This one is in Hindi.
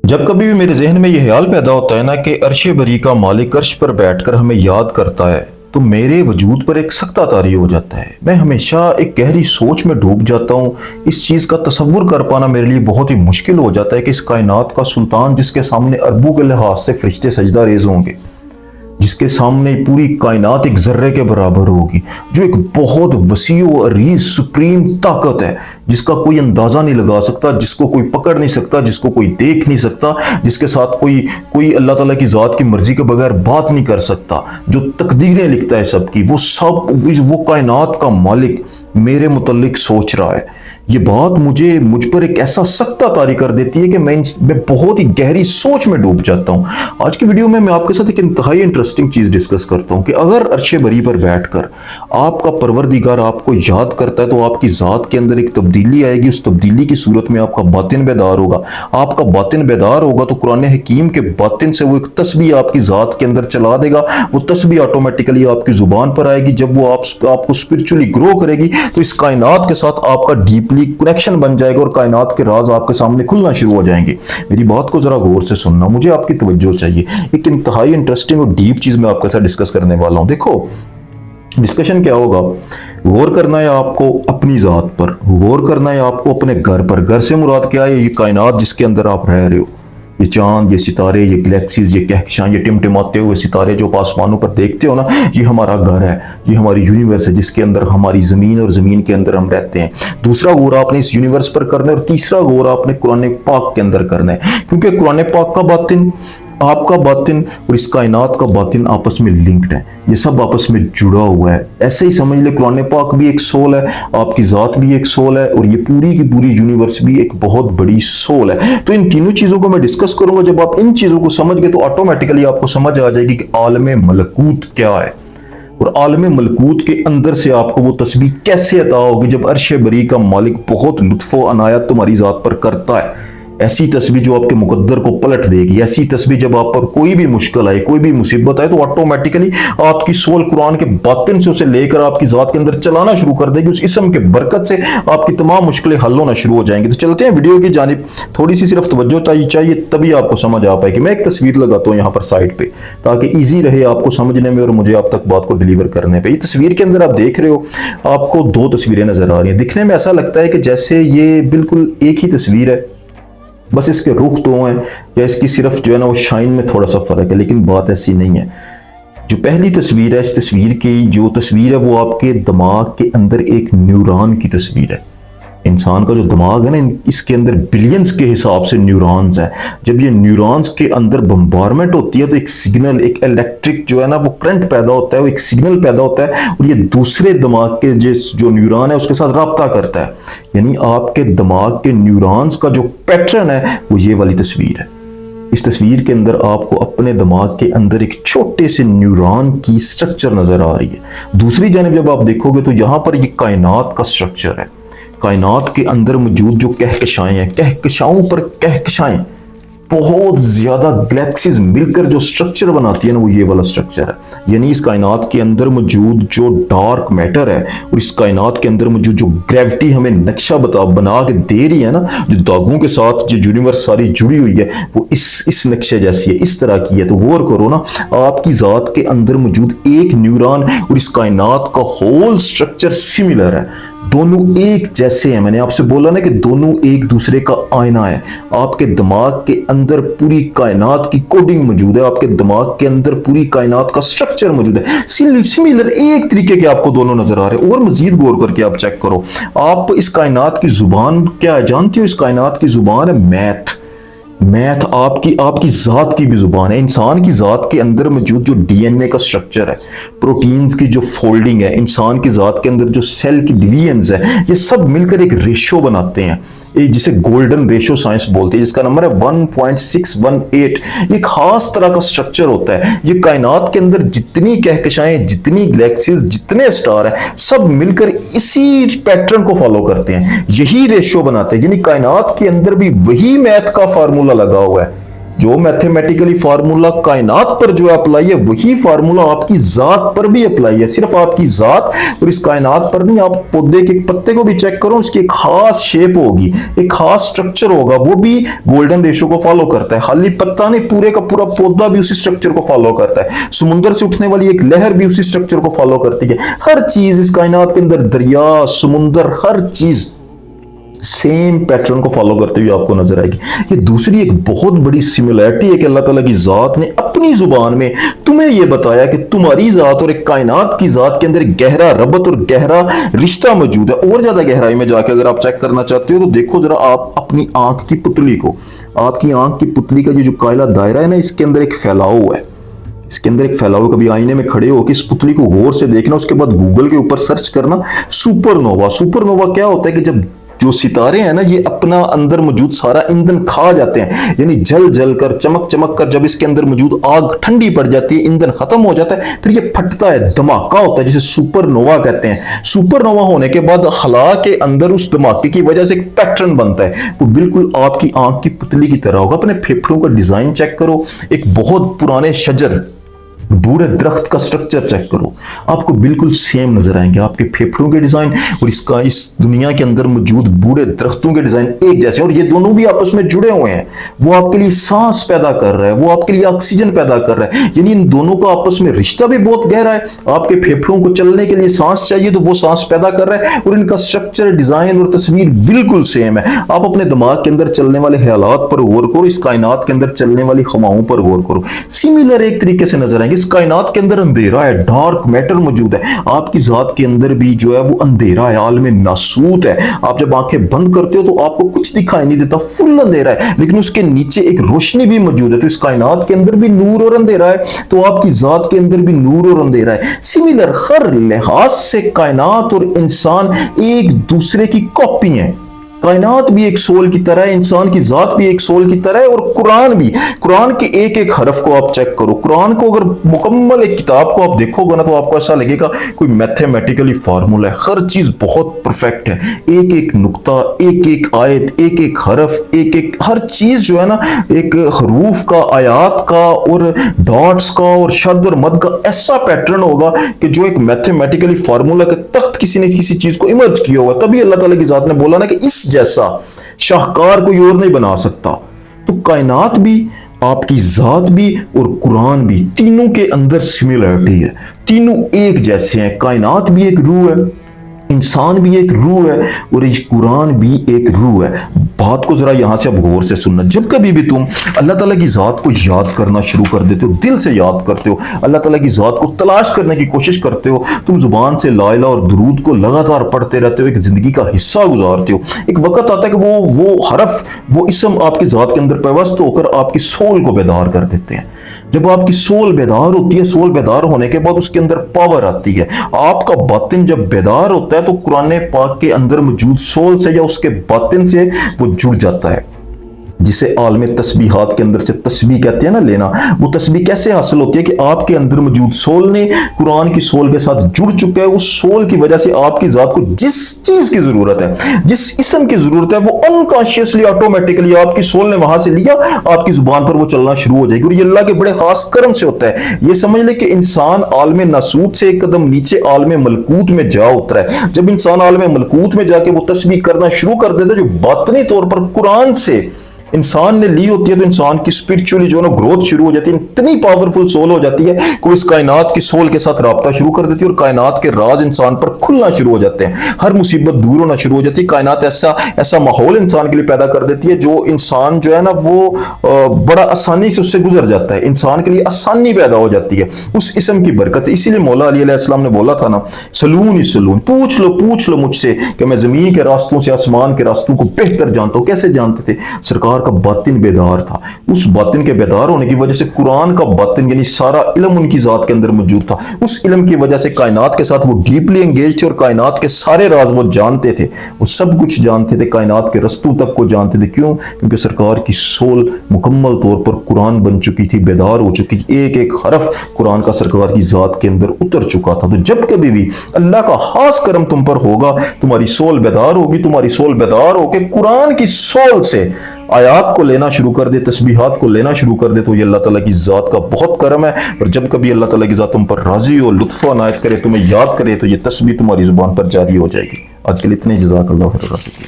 जब कभी भी मेरे जहन में यह ख्याल पैदा होता है ना कि अर्श बरी का मालिक अर्श पर बैठकर हमें याद करता है, तो मेरे वजूद पर एक सख्ता तारी हो जाता है। मैं हमेशा एक गहरी सोच में डूब जाता हूँ। इस चीज़ का तसव्वुर कर पाना मेरे लिए बहुत ही मुश्किल हो जाता है कि इस कायनात का सुल्तान, जिसके सामने अरबों के लिहाज से फरिश्ते सजदा रेज होंगे, जिसके सामने पूरी कायनात एक जर्रे के बराबर होगी, जो एक बहुत वसी और अरीज सुप्रीम ताकत है, जिसका कोई अंदाजा नहीं लगा सकता, जिसको कोई पकड़ नहीं सकता, जिसको कोई देख नहीं सकता, जिसके साथ कोई कोई अल्लाह ताला की जात की मर्जी के बगैर बात नहीं कर सकता, जो तकदीरें लिखता है सबकी, वो कायनात का मालिक मेरे मुतल्लिक सोच रहा है। ये बात मुझ पर एक ऐसा सख्ता तारी कर देती है कि मैं बहुत ही गहरी सोच में डूब जाता हूँ। आज की वीडियो में मैं आपके साथ एक इंतहाई इंटरेस्टिंग चीज डिस्कस करता हूँ कि अगर अर्शे बरी पर बैठकर आपका परवरदिगार आपको याद करता है तो आपकी जात के अंदर एक तब्दीली आएगी। उस तब्दीली की सूरत में आपका बातिन बेदार होगा। आपका बातिन बेदार होगा तो कुरान हकीम के बातिन से वो एक तस्बीह आपकी जात के अंदर चला देगा। वो तस्बीह ऑटोमेटिकली आपकी जुबान पर आएगी। जब वो आपको स्पिरिचुअली ग्रो करेगी तो इस कायनात के साथ आपका डीपली कनेक्शन बन जाएगा और कायनात के राज आपके सामने खुलना शुरू हो जाएंगे। मेरी बात को जरा गौर से सुनना, मुझे आपकी तवज्जो चाहिए। एक इंतहाई इंटरेस्टिंग और डीप चीज मैं आपके साथ डिस्कस करने वाला हूं। देखो, डिस्कशन क्या होगा, गौर करना है आपको अपनी जात पर, गौर करना है आपको अपने घर पर। घर से मुराद क्या है? ये कायनात जिसके अंदर आप रह रहे हो, ये चांद, ये सितारे, ये गैलेक्सीज, ये कहकशां, ये टिमटिमाते हुए सितारे जो आसमानों पर देखते हो ना, ये हमारा घर है, ये हमारी यूनिवर्स है जिसके अंदर हमारी जमीन और जमीन के अंदर हम रहते हैं। दूसरा गौर आपने इस यूनिवर्स पर करना है और तीसरा गौर आपने कुरान पाक के अंदर करना है, क्योंकि कुरान पाक का बातिन, आपका बातिन और इस कायनात का बातिन आपस में लिंक्ड है। ये सब आपस में जुड़ा हुआ है। ऐसे ही समझ ले, कुरान पाक भी एक सोल है, आपकी जात भी एक सोल है और ये पूरी की पूरी यूनिवर्स भी एक बहुत बड़ी सोल है। तो इन तीनों चीजों को मैं डिस्कस करूंगा। जब आप इन चीजों को समझ गए तो ऑटोमेटिकली आपको समझ आ जाएगी कि आलम मलकूत क्या है और आलम मलकूत के अंदर से आपको वो तस्बीह कैसे अता होगी जब अर्श बरी का मालिक बहुत लुत्फ व अनायत तुम्हारी जात पर करता है। ऐसी तस्बीह जो आपके मुकद्दर को पलट देगी। ऐसी तस्बीह जब आप पर कोई भी मुश्किल आए, कोई भी मुसीबत आए, तो ऑटोमेटिकली आपकी सोल कुरान के बातिन से उसे लेकर आपकी जात के अंदर चलाना शुरू कर देगी। उस इस्म के बरकत से आपकी तमाम मुश्किलें हल होना शुरू हो जाएंगी। तो चलते हैं वीडियो की जानिब। थोड़ी सी सिर्फ तवज्जो चाहिए, तभी आपको समझ आ पाएगी। मैं एक तस्वीर लगाता हूँ यहाँ पर साइड पे, ताकि ईजी रहे आपको समझने में और मुझे आप तक बात को डिलीवर करने पर। ये तस्वीर के अंदर आप देख रहे हो, आपको दो तस्वीरें नजर आ रही हैं। दिखने में ऐसा लगता है कि जैसे ये बिल्कुल एक ही तस्वीर है, बस इसके रुख दो हैं या इसकी सिर्फ जो है ना वो शाइन में थोड़ा सा फर्क है, लेकिन बात ऐसी नहीं है। जो पहली तस्वीर है, इस तस्वीर की जो तस्वीर है वो आपके दिमाग के अंदर एक न्यूरॉन की तस्वीर है। इंसान का जो दिमाग है ना, इसके अंदर बिलियंस के हिसाब से न्यूरॉन्स है। जब ये न्यूरॉन्स के अंदर बम्बारमेंट होती है तो एक सिग्नल, एक इलेक्ट्रिक जो है ना वो करंट पैदा होता है, वो एक सिग्नल पैदा होता है और ये दूसरे दिमाग के जो न्यूरॉन है उसके साथ राब्ता करता है। यानी आपके दिमाग के न्यूरॉन्स का जो पैटर्न है वो ये वाली तस्वीर है। इस तस्वीर के अंदर आपको अपने दिमाग के अंदर एक छोटे से न्यूरॉन की स्ट्रक्चर नजर आ रही है। दूसरी जानिब जब आप देखोगे तो यहां पर ये कायनात का स्ट्रक्चर है। कायनात के अंदर मौजूद जो कहकशाएं हैं, कहकशाओं पर कहकशाएं, बहुत ज्यादा गैलेक्सीज मिलकर जो स्ट्रक्चर बनाती है ना, वो ये वाला स्ट्रक्चर है। यानी इस कायनात के अंदर मौजूद जो डार्क मैटर है और इस कायनात के अंदर मौजूद जो ग्रेविटी हमें नक्शा बना के दे रही है ना, जो दागों के साथ जो यूनिवर्स सारी जुड़ी हुई है, वो इस नक्शे जैसी है, इस तरह की है। तो गौर करो ना, आपकी जात के अंदर मौजूद एक न्यूरॉन और इस कायनात का होल स्ट्रक्चर सिमिलर है, दोनों एक जैसे हैं। मैंने आपसे बोला ना कि दोनों एक दूसरे का आईना है। आपके दिमाग के अंदर पूरी कायनात की कोडिंग मौजूद है, आपके दिमाग के अंदर पूरी कायनात का स्ट्रक्चर मौजूद है। सिमिलर एक तरीके के आपको दोनों नजर आ रहे हैं। और मजीद गौर करके आप चेक करो, आप इस कायनात की जुबान क्या है जानती हो? इस कायनात की जुबान है मैथ। मैथ आपकी जात की भी जुबान है। इंसान की जात के अंदर मौजूद जो डीएनए का स्ट्रक्चर है, प्रोटीन्स की जो फोल्डिंग है, इंसान की जात के अंदर जो सेल की डिवीजन्स है, ये सब मिलकर एक रेशो बनाते हैं, जिसे गोल्डन रेशो साइंस बोलते हैं, जिसका नंबर है 1.618। ये खास तरह का स्ट्रक्चर होता है। ये कायनात के अंदर जितनी कहकशाएं, जितनी गैलेक्सीज, जितने स्टार हैं, सब मिलकर इसी पैटर्न को फॉलो करते हैं, यही रेशो बनाते हैं। यानी कायनात के अंदर भी वही मैथ का फार्मूला लगा हुआ है। जो मैथमेटिकली फार्मूला कायनात पर जो अप्लाई है, वही फार्मूला आपकी जात पर भी अप्लाई है। सिर्फ आपकी जात और इस कायनात पर नहीं, आप पौधे के पत्ते को भी चेक करो, उसकी एक खास शेप होगी, एक खास स्ट्रक्चर होगा, वो भी गोल्डन रेशो को फॉलो करता है। खाली पत्ता नहीं, पूरे का पूरा पौधा भी उसी स्ट्रक्चर को फॉलो करता है। समुद्र से उठने वाली एक लहर भी उसी स्ट्रक्चर को फॉलो करती है। हर चीज इस कायनात के अंदर, दरिया, समुद्र, हर चीज सेम पैटर्न को फॉलो करते हुए आपको नजर आएगी। ये दूसरी एक बहुत बड़ी सिमिलैरिटी है कि अल्लाह ताला की जात ने अपनी जुबान में तुम्हें यह बताया कि तुम्हारी जात और एक कायनात की जात के अंदर एक गहरा रबत और गहरा रिश्ता मौजूद है। और ज्यादा गहराई में जाकर अगर आप चेक करना चाहते हो तो देखो जरा आप अपनी आंख की पुतली को, आपकी आंख की पुतली का ये जो काला दायरा है ना, इसके अंदर एक फैलाव है, इसके अंदर एक फैलाव। कभी आईने में खड़े हो कि इस पुतली को गौर से देखना, उसके बाद गूगल के ऊपर सर्च करना सुपरनोवा। सुपरनोवा क्या होता है कि जब जो सितारे हैं ना, ये अपना अंदर मौजूद सारा ईंधन खा जाते हैं, यानी जल जल कर, चमक चमक कर, जब इसके अंदर मौजूद आग ठंडी पड़ जाती है, ईंधन खत्म हो जाता है, फिर ये फटता है, धमाका होता है, जिसे सुपरनोवा कहते हैं। सुपरनोवा होने के बाद खला के अंदर उस धमाके की वजह से एक पैटर्न बनता है, वो बिल्कुल आपकी आंख की पुतली की तरह होगा। अपने फेफड़ों का डिजाइन चेक करो, एक बहुत पुराने शजर, बूढ़े दरख्त का स्ट्रक्चर चेक करो, आपको बिल्कुल सेम नजर आएंगे। आपके फेफड़ों के डिजाइन और इसका इस दुनिया के अंदर मौजूद बूढ़े दरख्तों के डिजाइन एक जैसे, और ये दोनों भी आपस में जुड़े हुए हैं। वो आपके लिए सांस पैदा कर रहा है, वो आपके लिए ऑक्सीजन पैदा कर रहा है, यानी इन दोनों का आपस में रिश्ता भी बहुत गहरा है। आपके फेफड़ों को चलने के लिए सांस चाहिए तो वो सांस पैदा कर रहा है, और इनका स्ट्रक्चर, डिजाइन और तस्वीर बिल्कुल सेम है। आप अपने दिमाग के अंदर चलने वाले ख्यालात पर गौर करो, इस कायनात के अंदर चलने वाली हवाओं पर गौर करो, सिमिलर एक तरीके से नजर आएंगे। इस कायनात के अंदर अंधेरा है, डार्क मैटर मौजूद है, आपकी जात के अंदर भी जो है वो अंधेरा है, आलम नासूत है। आप जब आंखें बंद करते हो तो आपको कुछ दिखाई नहीं देता, फुल अंधेरा है, लेकिन उसके नीचे एक रोशनी भी मौजूद है। तो इस कायनात के अंदर भी नूर और अंधेरा है, तो आपकी जात के अंदर भी नूर और अंधेरा है। सिमिलर हर लिहाज से कायनात और इंसान एक दूसरे की कॉपी है। कायनात भी एक सोल की तरह है, इंसान की जात भी एक सोल की तरह है, और कुरान भी। कुरान के एक एक हरफ को आप चेक करो, कुरान को अगर मुकम्मल एक किताब को आप देखोगे ना तो आपको ऐसा लगेगा कोई मैथमेटिकली फार्मूला है। हर चीज बहुत परफेक्ट है, एक एक नुक्ता, एक एक आयत, एक एक हरफ, एक एक हर चीज जो है ना, एक हरूफ का, आयात का और डॉट्स का और शद और मद का ऐसा पैटर्न होगा कि जो एक मैथमेटिकली फार्मूला के तख्त किसी ने किसी चीज को इमर्ज किया होगा। तभी अल्लाह ताला की जात ने बोला ना कि इस जैसा शाहकार कोई और नहीं बना सकता। तो कायनात भी, आपकी जात भी और कुरान भी, तीनों के अंदर सिमिलरिटी है, तीनों एक जैसे हैं। कायनात भी एक रूह है, इंसान भी एक रूह है, और इस कुरान भी एक रूह है। बात को जरा यहां से अब गौर से सुनना। जब कभी भी तुम अल्लाह ताला की जात को याद करना शुरू कर देते हो, दिल से याद करते हो, अल्लाह ताला की जात को तलाश करने की कोशिश करते हो, तुम जुबान से ला इलाहा और दुरूद को लगातार पढ़ते रहते हो, एक जिंदगी का हिस्सा गुजारते हो। एक वक्त आता है कि वो हरफ, वो इसम आपकी जात के अंदर पेवस्त होकर आपकी सोल को बेदार कर देते हैं। जब आपकी सोल बेदार होती है, सोल बेदार होने के बाद उसके अंदर पावर आती है। आपका बातिन जब बेदार होता है तो कुरान पाक के अंदर मौजूद सोल से या उसके बातिन से वो जुड़ जाता है, जिसे आलम तस्बीहात के अंदर से तस्बीह कहते हैं ना, लेना। वो तस्बीह कैसे हासिल होती है कि आपके अंदर मौजूद सोल ने कुरान की सोल के साथ जुड़ चुका है। उस सोल की वजह से आपकी जात को जिस चीज की जरूरत है, जिस इसम की जरूरत है, वो अनकॉन्शियसली, ऑटोमेटिकली आपकी सोल ने वहां से लिया, आपकी जुबान पर वो चलना शुरू हो जाएगी। और ये अल्लाह के बड़े खास करम से होता है। ये समझ ले कि इंसान आलम नासूत से एक कदम नीचे आलम मलकूत में जा उतरा है। जब इंसान आलम मलकूत में जाके वो तस्बीह करना शुरू कर देता है, जो बातनी तौर पर कुरान से इंसान ने ली होती है, तो इंसान की स्पिरिचुअली जो ना ग्रोथ शुरू हो जाती है। इतनी पावरफुल सोल हो जाती है कि इस कायनात की सोल के साथ राब्ता शुरू कर देती है, और कायनात के राज इंसान पर खुलना शुरू हो जाते हैं। हर मुसीबत दूर होना शुरू हो जाती है। कायनात ऐसा माहौल इंसान के लिए पैदा कर देती है जो इंसान जो है ना वो बड़ा आसानी से उससे गुजर जाता है। इंसान के लिए आसानी पैदा हो जाती है उस इसम की बरकत। इसीलिए मौला अली अलैहिस्सलाम ने बोला था ना, सलून सलून, पूछ लो मुझसे कि मैं जमीन के रास्तों से आसमान के रास्तों को बेहतर जानता हूं। कैसे जानते थे? सरकार का बातिन बेदार था। उस बातिन के बेदार होने की वजह से कुरान का बातिन यानी सारा इल्म उनकी जात के अंदर मौजूद था। उस इल्म की वजह से कायनात के साथ वो डीपली एंगेज थे, और कायनात के सारे राज वो जानते थे। वो सब कुछ जानते थे, कायनात के रस्तों तक को जानते थे। क्यों? क्योंकि सरकार की सोल मुकम्मल तौर पर कुरान बन चुकी थी, बेदार हो चुकी थी। एक एक हरफ कुरान का सरकार की जात के अंदर उतर चुका था। तो जब कभी भी अल्लाह का खास करम तुम पर होगा, तुम्हारी सोल बेदार होगी, तुम्हारी सोल बेदार होकर कुरान की सोल से आया आयात को लेना शुरू कर दे, तस्बीहात को लेना शुरू कर दे, तो ये अल्लाह ताला की ज़ात का बहुत करम है। और जब कभी अल्लाह ताला की ज़ात तुम पर राजी हो, लुत्फ़ अनायत करे, तुम्हें याद करे, तो ये तस्बीह तुम्हारी ज़ुबान पर जारी हो जाएगी। आज के लिए इतने, जज़ाकल्लाह खैर।